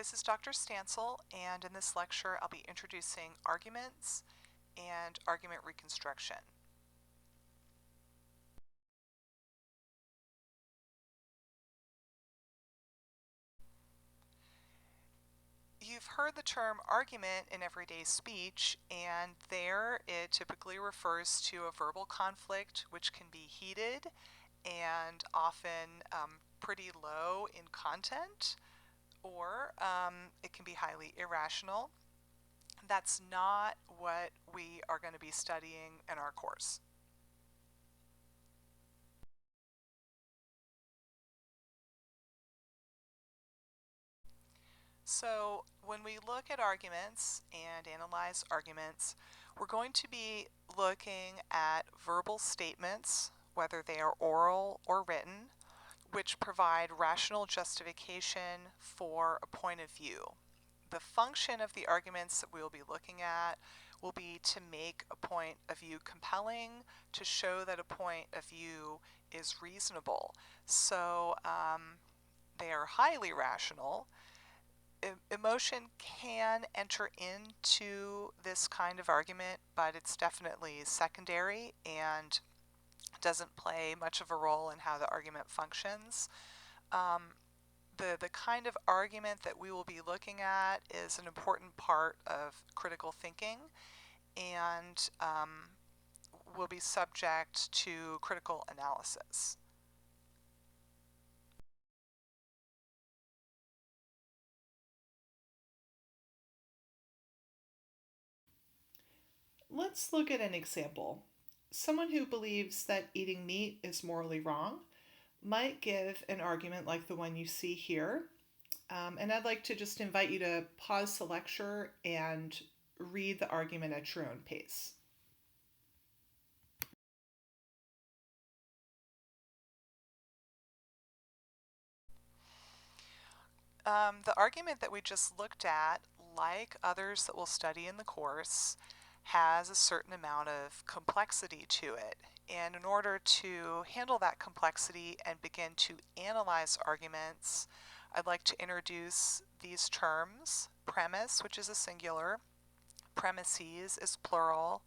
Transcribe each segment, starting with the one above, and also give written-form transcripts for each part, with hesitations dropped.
This is Dr. Stansel, and in this lecture I'll be introducing arguments and argument reconstruction. You've heard the term argument in everyday speech, and there it typically refers to a verbal conflict which can be heated and often pretty low in content, or it can be highly irrational. That's not what we are going to be studying in our course. So when we look at arguments and analyze arguments, we're going to be looking at verbal statements, whether they are oral or written, which provide rational justification for a point of view. The function of the arguments that we will be looking at will be to make a point of view compelling, to show that a point of view is reasonable. So they are highly rational. Emotion can enter into this kind of argument, but it's definitely secondary and doesn't play much of a role in how the argument functions. The kind of argument that we will be looking at is an important part of critical thinking and will be subject to critical analysis. Let's look at an example. Someone who believes that eating meat is morally wrong might give an argument like the one you see here. And I'd like to just invite you to pause the lecture and read the argument at your own pace. The argument that we just looked at, like others that we'll study in the course, has a certain amount of complexity to it. And in order to handle that complexity and begin to analyze arguments, I'd like to introduce these terms: premise, which is a singular, premises is plural,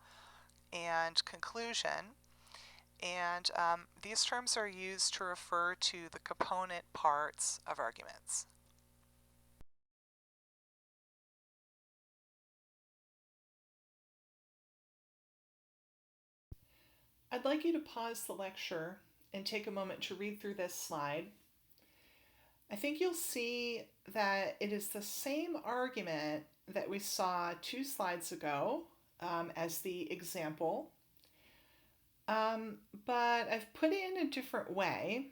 and conclusion. And these terms are used to refer to the component parts of arguments. I'd like you to pause the lecture and take a moment to read through this slide. I think you'll see that it is the same argument that we saw 2 slides ago as the example, but I've put it in a different way.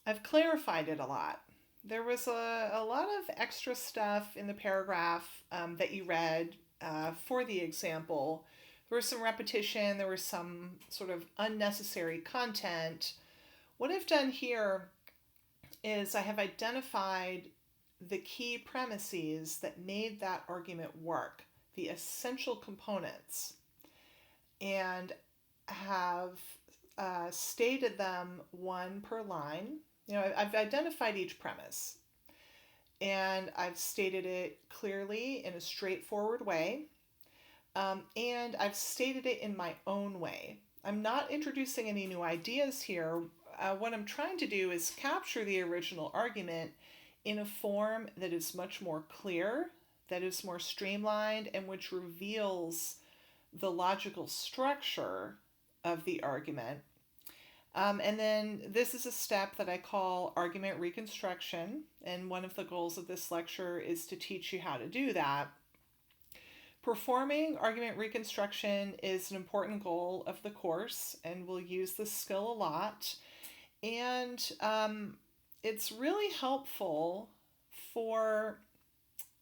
I've clarified it a lot. There was a lot of extra stuff in the paragraph that you read for the example. There was some repetition, there was some sort of unnecessary content. What I've done here is I have identified the key premises that made that argument work, the essential components, and have stated them one per line. I've identified each premise and I've stated it clearly in a straightforward way, and I've stated it in my own way. I'm not introducing any new ideas here. What I'm trying to do is capture the original argument in a form that is much more clear, that is more streamlined, and which reveals the logical structure of the argument. And then this is a step that I call argument reconstruction. And one of the goals of this lecture is to teach you how to do that. Performing argument reconstruction is an important goal of the course, and we'll use this skill a lot. And it's really helpful for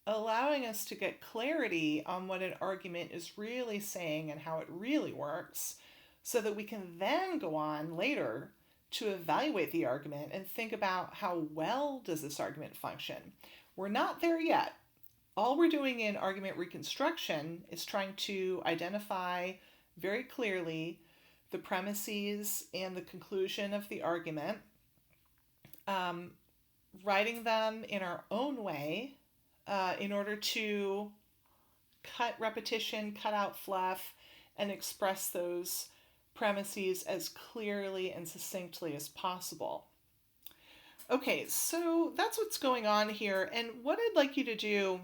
allowing us to get clarity on what an argument is really saying and how it really works, so that we can then go on later to evaluate the argument and think about how well does this argument function. We're not there yet. All we're doing in argument reconstruction is trying to identify very clearly the premises and the conclusion of the argument, writing them in our own way, in order to cut repetition, cut out fluff, and express those premises as clearly and succinctly as possible. Okay, so that's what's going on here. And what I'd like you to do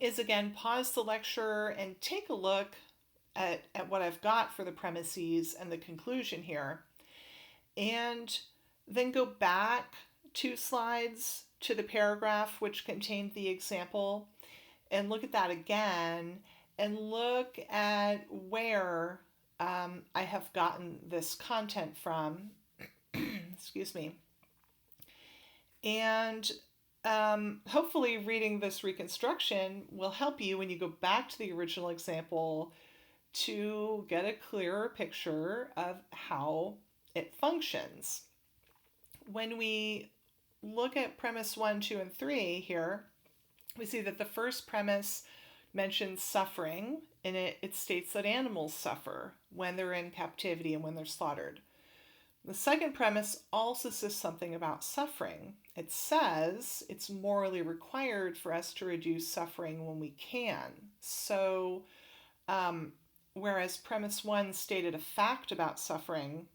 is again pause the lecture and take a look at what I've got for the premises and the conclusion here. And then go back 2 slides to the paragraph which contained the example and look at that again and look at where I have gotten this content from. Excuse me. And hopefully, reading this reconstruction will help you when you go back to the original example to get a clearer picture of how it functions. When we look at premise 1, 2, and 3 here, we see that the first premise mentions suffering, and it states that animals suffer when they're in captivity and when they're slaughtered. The second premise also says something about suffering. It says it's morally required for us to reduce suffering when we can. So, whereas premise 1 stated a fact about suffering,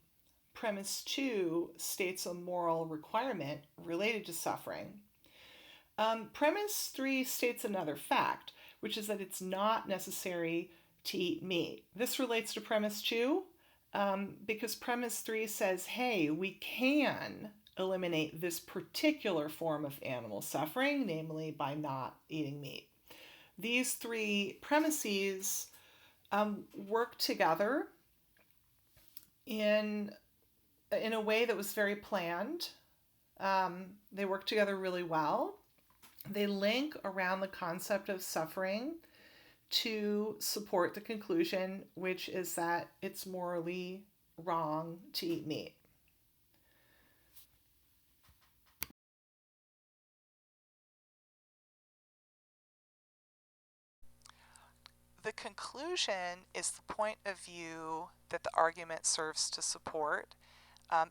premise 2 states a moral requirement related to suffering. Premise 3 states another fact, which is that it's not necessary to eat meat. This relates to premise 2 because premise 3 says, hey, we can eliminate this particular form of animal suffering, namely by not eating meat. These 3 premises work together in a way that was very planned. They work together really well. They link around the concept of suffering to support the conclusion, which is that it's morally wrong to eat meat. The conclusion is the point of view that the argument serves to support.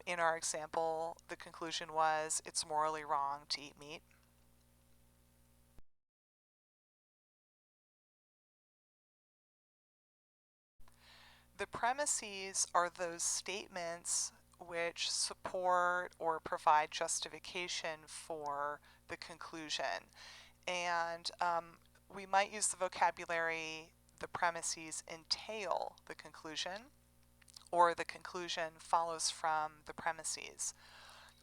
In our example, the conclusion was it's morally wrong to eat meat. The premises are those statements which support or provide justification for the conclusion. And we might use the vocabulary, the premises entail the conclusion, or the conclusion follows from the premises.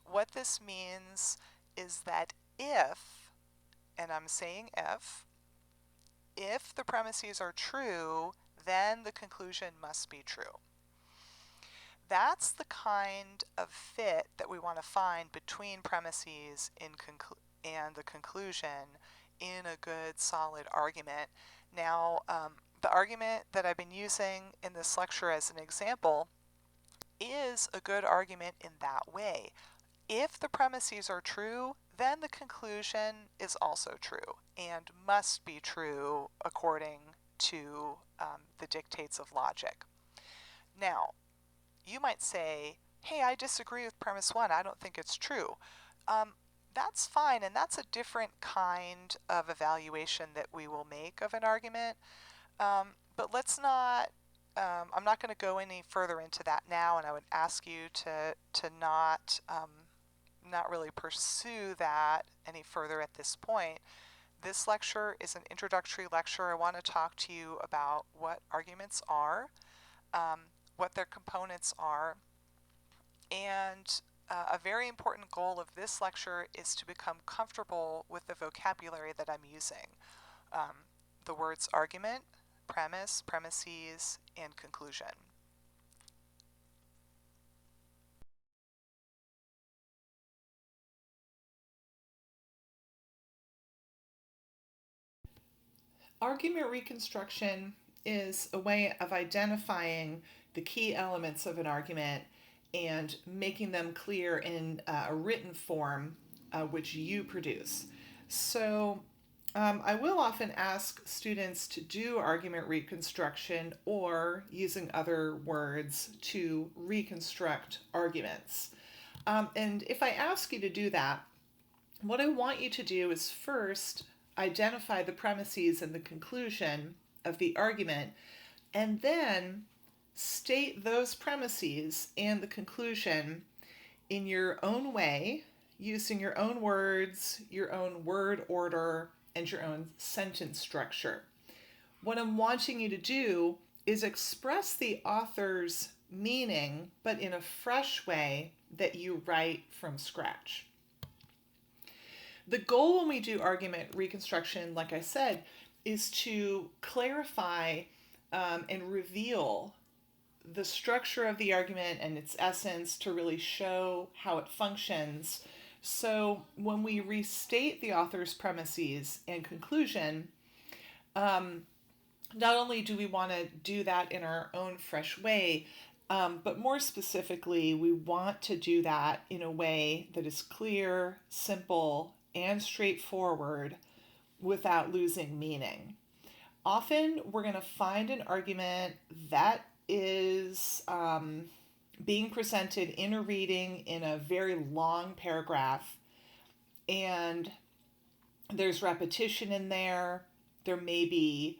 What this means is that if, and I'm saying if the premises are true, then the conclusion must be true. That's the kind of fit that we want to find between premises and the conclusion in a good, solid argument. Now, the argument that I've been using in this lecture as an example is a good argument in that way. If the premises are true, then the conclusion is also true and must be true according to the dictates of logic. Now, you might say, hey, I disagree with premise 1. I don't think it's true. That's fine, and that's a different kind of evaluation that we will make of an argument. But let's not, I'm not going to go any further into that now, and I would ask you to not really pursue that any further at this point. This lecture is an introductory lecture. I want to talk to you about what arguments are, what their components are, and a very important goal of this lecture is to become comfortable with the vocabulary that I'm using. The words argument, premise, premises, and conclusion. Argument reconstruction is a way of identifying the key elements of an argument and making them clear in a written form which you produce. So I will often ask students to do argument reconstruction or using other words to reconstruct arguments. And if I ask you to do that, what I want you to do is first identify the premises and the conclusion of the argument, and then state those premises and the conclusion in your own way, using your own words, your own word order, and your own sentence structure. What I'm wanting you to do is express the author's meaning, but in a fresh way that you write from scratch. The goal when we do argument reconstruction, like I said, is to clarify and reveal the structure of the argument and its essence, to really show how it functions. So when we restate the author's premises and conclusion, not only do we want to do that in our own fresh way, but more specifically, we want to do that in a way that is clear, simple, and straightforward without losing meaning. Often we're going to find an argument that is being presented in a reading in a very long paragraph, and there's repetition in there. There may be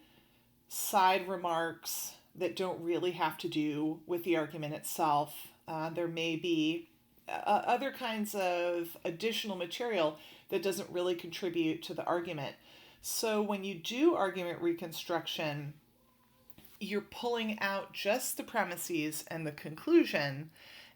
side remarks that don't really have to do with the argument itself. There may be other kinds of additional material that doesn't really contribute to the argument. So when you do argument reconstruction, you're pulling out just the premises and the conclusion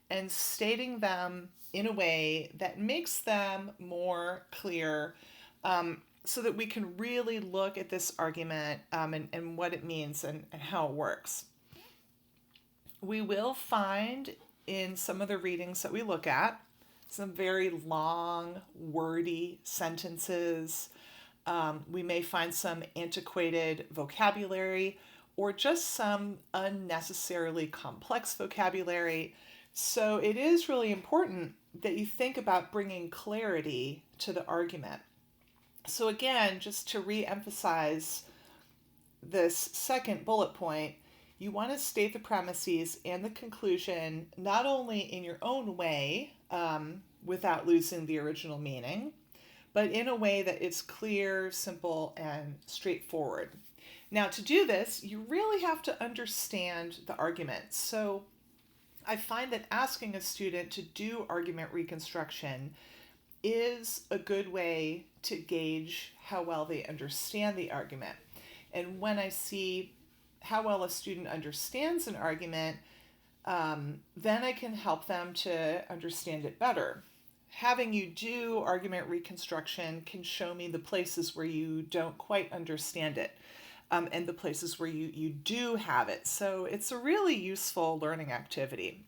and stating them in a way that makes them more clear, so that we can really look at this argument and what it means and how it works. We will find in some of the readings that we look at some very long, wordy sentences. We may find some antiquated vocabulary or just some unnecessarily complex vocabulary. So it is really important that you think about bringing clarity to the argument. So again, just to re-emphasize this second bullet point, you want to state the premises and the conclusion not only in your own way, without losing the original meaning, but in a way that is clear, simple, and straightforward. Now, to do this, you really have to understand the argument. So I find that asking a student to do argument reconstruction is a good way to gauge how well they understand the argument. And when I see how well a student understands an argument, then I can help them to understand it better. Having you do argument reconstruction can show me the places where you don't quite understand it, and the places where you do have it. So it's a really useful learning activity.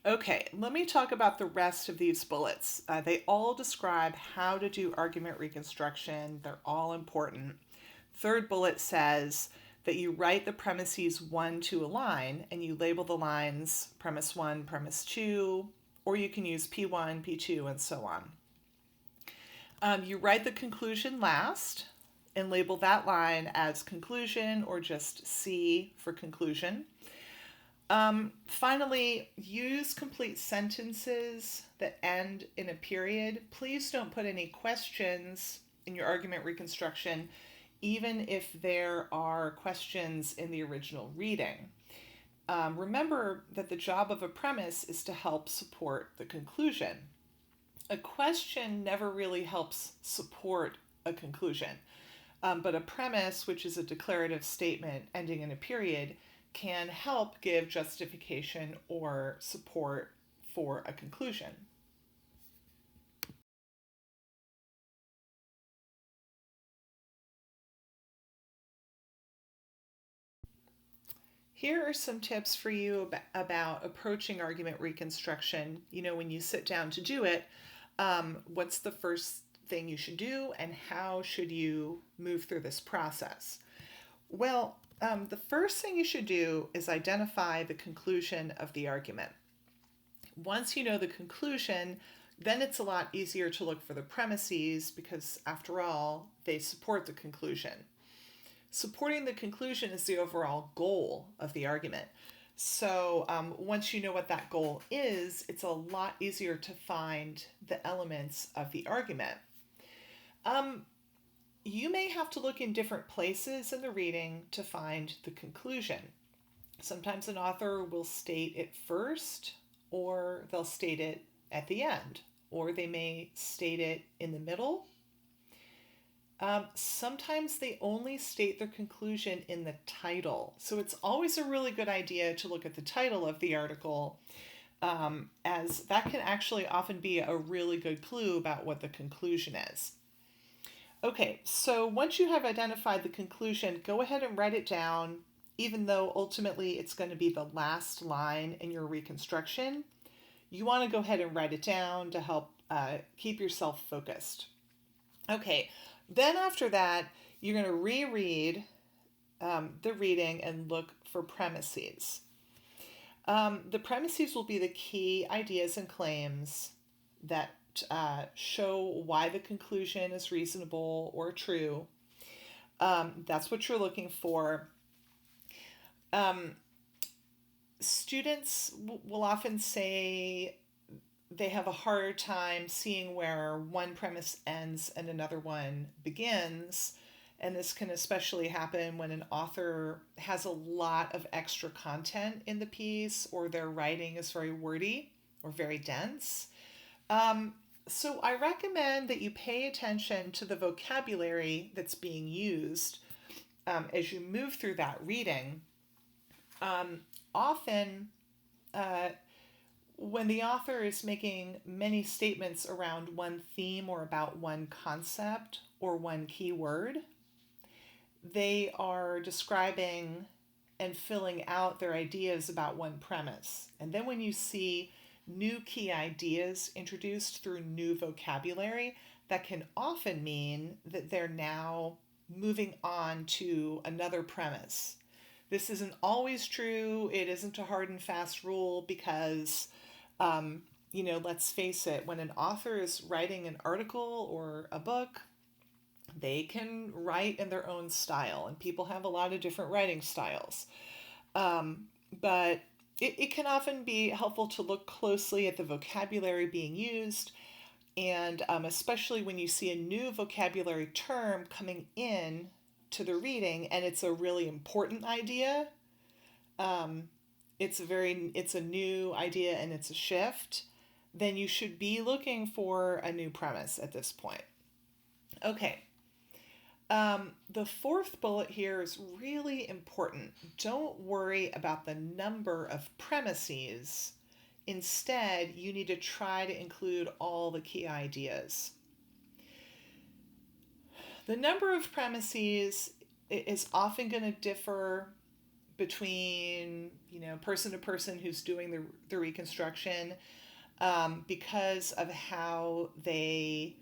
Okay, let me talk about the rest of these bullets. They all describe how to do argument reconstruction. They're all important. Third bullet says that you write the premises 1 to a line, and you label the lines premise 1, premise 2, or you can use P1, P2, and so on. You write the conclusion last and label that line as conclusion or just C for conclusion. Finally, use complete sentences that end in a period. Please don't put any questions in your argument reconstruction, even if there are questions in the original reading. Remember that the job of a premise is to help support the conclusion. A question never really helps support a conclusion, but a premise, which is a declarative statement ending in a period, can help give justification or support for a conclusion. Here are some tips for you about approaching argument reconstruction. When you sit down to do it, what's the first thing you should do and how should you move through this process? Well, the first thing you should do is identify the conclusion of the argument. Once you know the conclusion, then it's a lot easier to look for the premises because, after all, they support the conclusion. Supporting the conclusion is the overall goal of the argument. So once you know what that goal is, it's a lot easier to find the elements of the argument. you may have to look in different places in the reading to find the conclusion. Sometimes an author will state it first, or they'll state it at the end, or they may state it in the middle. Sometimes they only state their conclusion in the title. So it's always a really good idea to look at the title of the article, as that can actually often be a really good clue about what the conclusion is. Okay, so once you have identified the conclusion, go ahead and write it down, even though ultimately it's going to be the last line in your reconstruction. You want to go ahead and write it down to help keep yourself focused. Okay, then after that, you're going to reread the reading and look for premises. The premises will be the key ideas and claims that show why the conclusion is reasonable or true. That's what you're looking for. Students will often say they have a harder time seeing where one premise ends and another one begins. And this can especially happen when an author has a lot of extra content in the piece, or their writing is very wordy or very dense. So I recommend that you pay attention to the vocabulary that's being used as you move through that reading. Often, when the author is making many statements around one theme or about one concept or one key word, they are describing and filling out their ideas about one premise. And then when you see new key ideas introduced through new vocabulary, that can often mean that they're now moving on to another premise. This isn't always true. It isn't a hard and fast rule because, let's face it, when an author is writing an article or a book, they can write in their own style, and people have a lot of different writing styles. But it can often be helpful to look closely at the vocabulary being used, and especially when you see a new vocabulary term coming in to the reading and it's a really important idea. It's a new idea and it's a shift. Then you should be looking for a new premise at this point. Okay. The fourth bullet here is really important. Don't worry about the number of premises. Instead, you need to try to include all the key ideas. The number of premises is often going to differ between, person to person who's doing the reconstruction, because of how they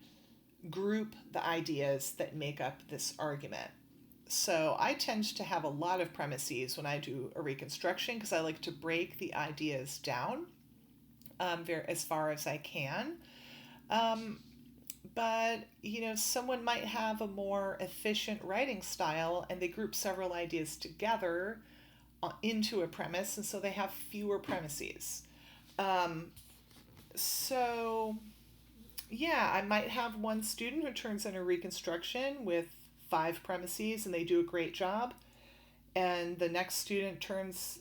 group the ideas that make up this argument. So I tend to have a lot of premises when I do a reconstruction because I like to break the ideas down as far as I can. But, someone might have a more efficient writing style and they group several ideas together into a premise, and so they have fewer premises. I might have one student who turns in a reconstruction with 5 premises and they do a great job. And the next student turns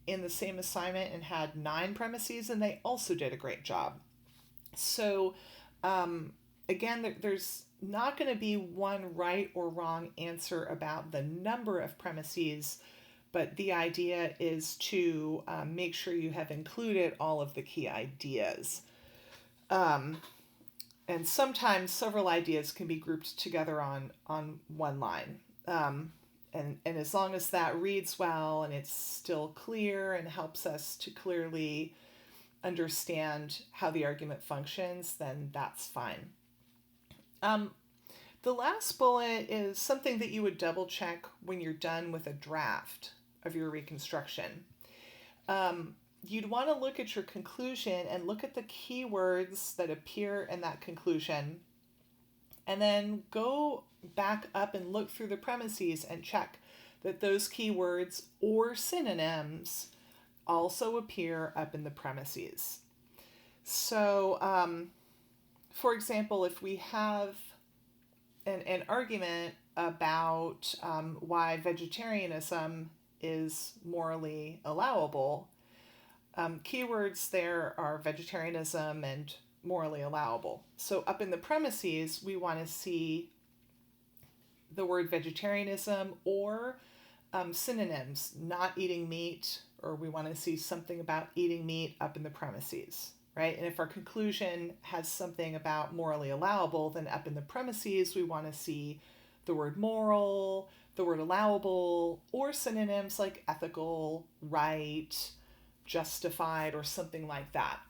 in the same assignment and had 9 premises and they also did a great job. So, again, there's not going to be one right or wrong answer about the number of premises, but the idea is to make sure you have included all of the key ideas. And sometimes several ideas can be grouped together on one line. And as long as that reads well and it's still clear and helps us to clearly understand how the argument functions, then that's fine. The last bullet is something that you would double check when you're done with a draft of your reconstruction. You'd want to look at your conclusion and look at the keywords that appear in that conclusion, and then go back up and look through the premises and check that those keywords or synonyms also appear up in the premises. So, for example, if we have an argument about why vegetarianism is morally allowable. Keywords there are vegetarianism and morally allowable. So up in the premises, we want to see the word vegetarianism or synonyms, not eating meat, or we want to see something about eating meat up in the premises, right? And if our conclusion has something about morally allowable, then up in the premises, we want to see the word moral, the word allowable, or synonyms like ethical, right, justified, or something like that.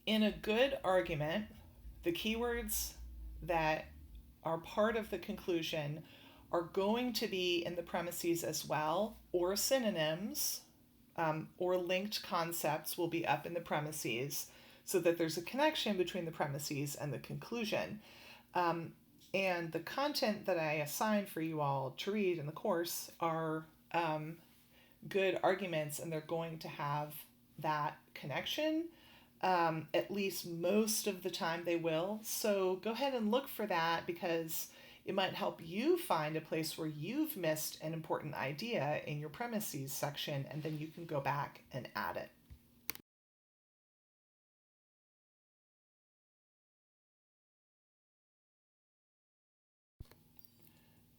In a good argument, the keywords that are part of the conclusion are going to be in the premises as well, or synonyms or linked concepts will be up in the premises so that there's a connection between the premises and the conclusion. And the content that I assign for you all to read in the course are good arguments, and they're going to have that connection. At least most of the time they will. So go ahead and look for that, because it might help you find a place where you've missed an important idea in your premises section, and then you can go back and add it.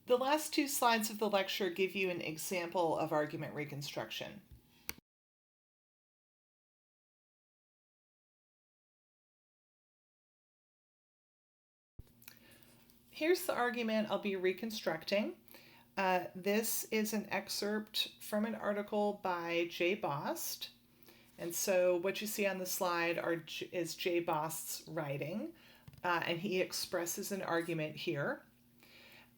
The last two slides of the lecture give you an example of argument reconstruction. Here's the argument I'll be reconstructing. This is an excerpt from an article by Jay Bost. And so what you see on the slide is Jay Bost's writing, and he expresses an argument here.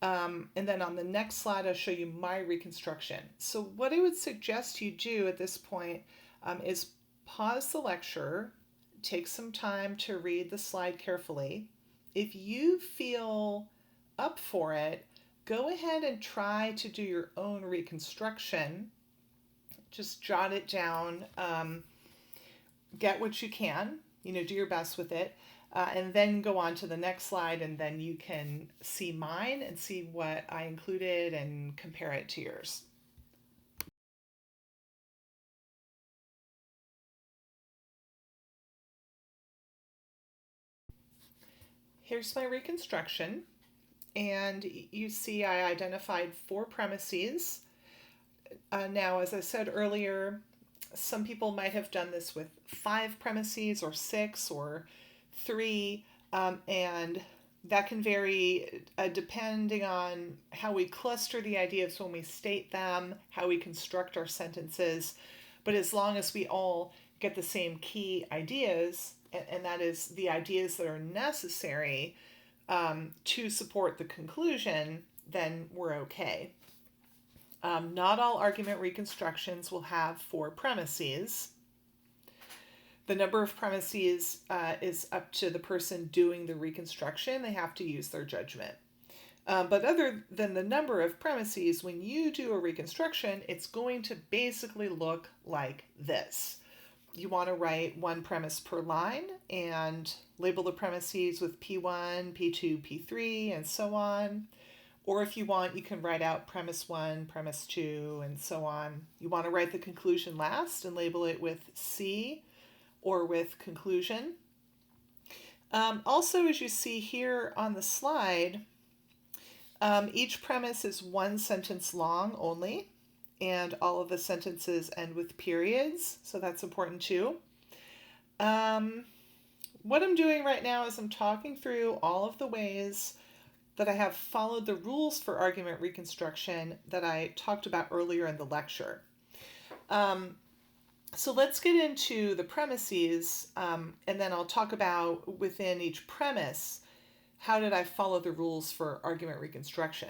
And then on the next slide, I'll show you my reconstruction. So what I would suggest you do at this point is pause the lecture, take some time to read the slide carefully. If you feel up for it, go ahead and try to do your own reconstruction. Just jot it down, get what you can, do your best with it, and then go on to the next slide, and then you can see mine and see what I included and compare it to yours. Here's my reconstruction, and you see I identified 4 premises. Now, as I said earlier, some people might have done this with 5 premises or 6 or 3, and that can vary depending on how we cluster the ideas when we state them, how we construct our sentences. But as long as we all get the same key ideas, and that is the ideas that are necessary to support the conclusion, then we're okay. Not all argument reconstructions will have 4 premises. The number of premises is up to the person doing the reconstruction. They have to use their judgment. But other than the number of premises, when you do a reconstruction, it's going to basically look like this. You want to write 1 premise per line and label the premises with P1, P2, P3, and so on. Or if you want, you can write out premise 1, premise 2, and so on. You want to write the conclusion last and label it with C or with conclusion. Also, as you see here on the slide, each premise is 1 sentence long only, and all of the sentences end with periods, so that's important too. What I'm doing right now is I'm talking through all of the ways that I have followed the rules for argument reconstruction that I talked about earlier in the lecture. So let's get into the premises, and then I'll talk about within each premise, how did I follow the rules for argument reconstruction?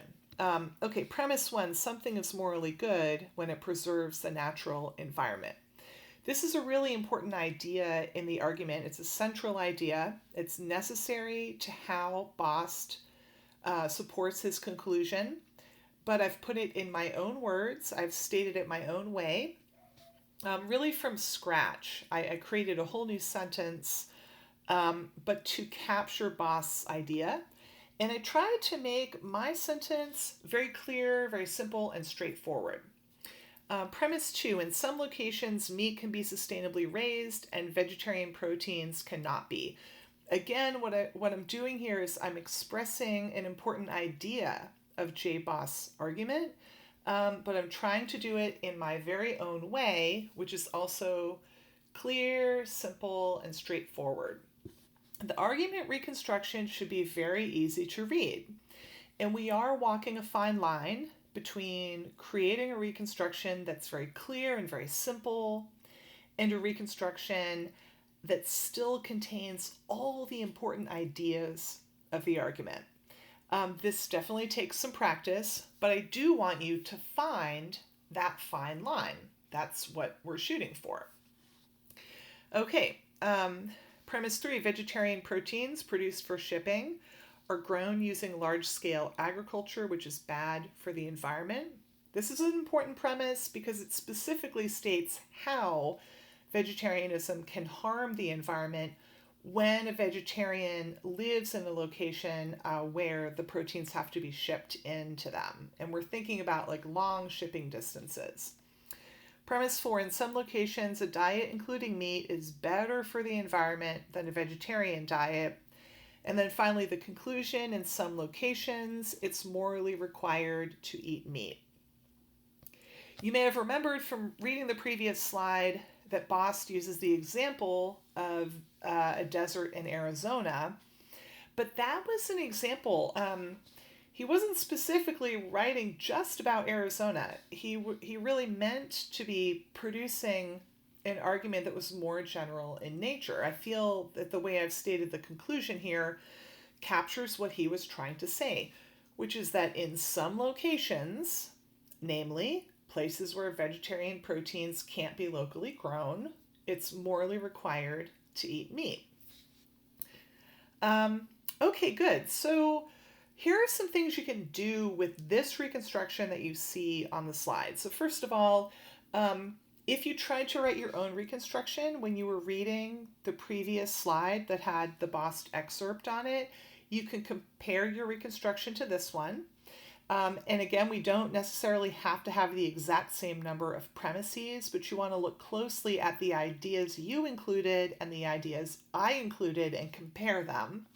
Okay, premise 1, something is morally good when it preserves the natural environment. This is a really important idea in the argument. It's a central idea. It's necessary to how Bost supports his conclusion, but I've put it in my own words. I've stated it my own way, really from scratch. I created a whole new sentence but to capture Boss' idea. And I try to make my sentence very clear, very simple, and straightforward. Premise 2, in some locations, meat can be sustainably raised and vegetarian proteins cannot be. Again, what I'm doing here is I'm expressing an important idea of J. Boss' argument, but I'm trying to do it in my very own way, which is also clear, simple, and straightforward. The argument reconstruction should be very easy to read, and we are walking a fine line between creating a reconstruction that's very clear and very simple and a reconstruction that still contains all the important ideas of the argument. This definitely takes some practice, but I do want you to find that fine line. That's what we're shooting for. Okay, premise 3, vegetarian proteins produced for shipping are grown using large-scale agriculture, which is bad for the environment. This is an important premise because it specifically states how vegetarianism can harm the environment when a vegetarian lives in a location where the proteins have to be shipped into them. And we're thinking about like long shipping distances. Premise 4, in some locations, a diet including meat is better for the environment than a vegetarian diet. And then finally, the conclusion, in some locations, it's morally required to eat meat. You may have remembered from reading the previous slide that Bost uses the example of a desert in Arizona, but that was an example. He wasn't specifically writing just about Arizona. He really meant to be producing an argument that was more general in nature. I feel that the way I've stated the conclusion here captures what he was trying to say, which is that in some locations, namely places where vegetarian proteins can't be locally grown, it's morally required to eat meat. Okay, good. So here are some things you can do with this reconstruction that you see on the slide. So first of all, if you tried to write your own reconstruction when you were reading the previous slide that had the Bost excerpt on it, you can compare your reconstruction to this one. And again, we don't necessarily have to have the exact same number of premises, but you want to look closely at the ideas you included and the ideas I included and compare them.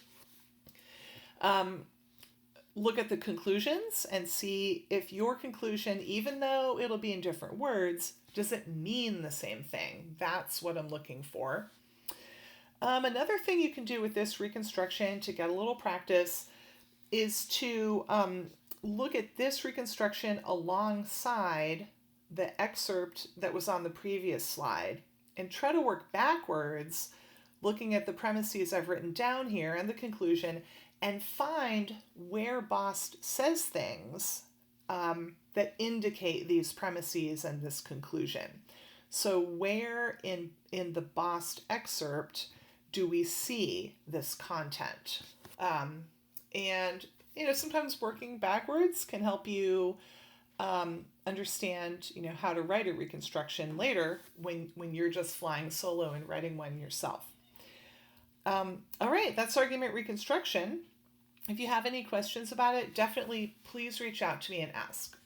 Look at the conclusions and see if your conclusion, even though it'll be in different words, does it mean the same thing? That's what I'm looking for. Another thing you can do with this reconstruction to get a little practice is to look at this reconstruction alongside the excerpt that was on the previous slide and try to work backwards, looking at the premises I've written down here and the conclusion, and find where Bost says things that indicate these premises and this conclusion. So where in the Bost excerpt do we see this content? And sometimes working backwards can help you understand how to write a reconstruction later when you're just flying solo and writing one yourself. All right, that's argument reconstruction. If you have any questions about it, definitely please reach out to me and ask.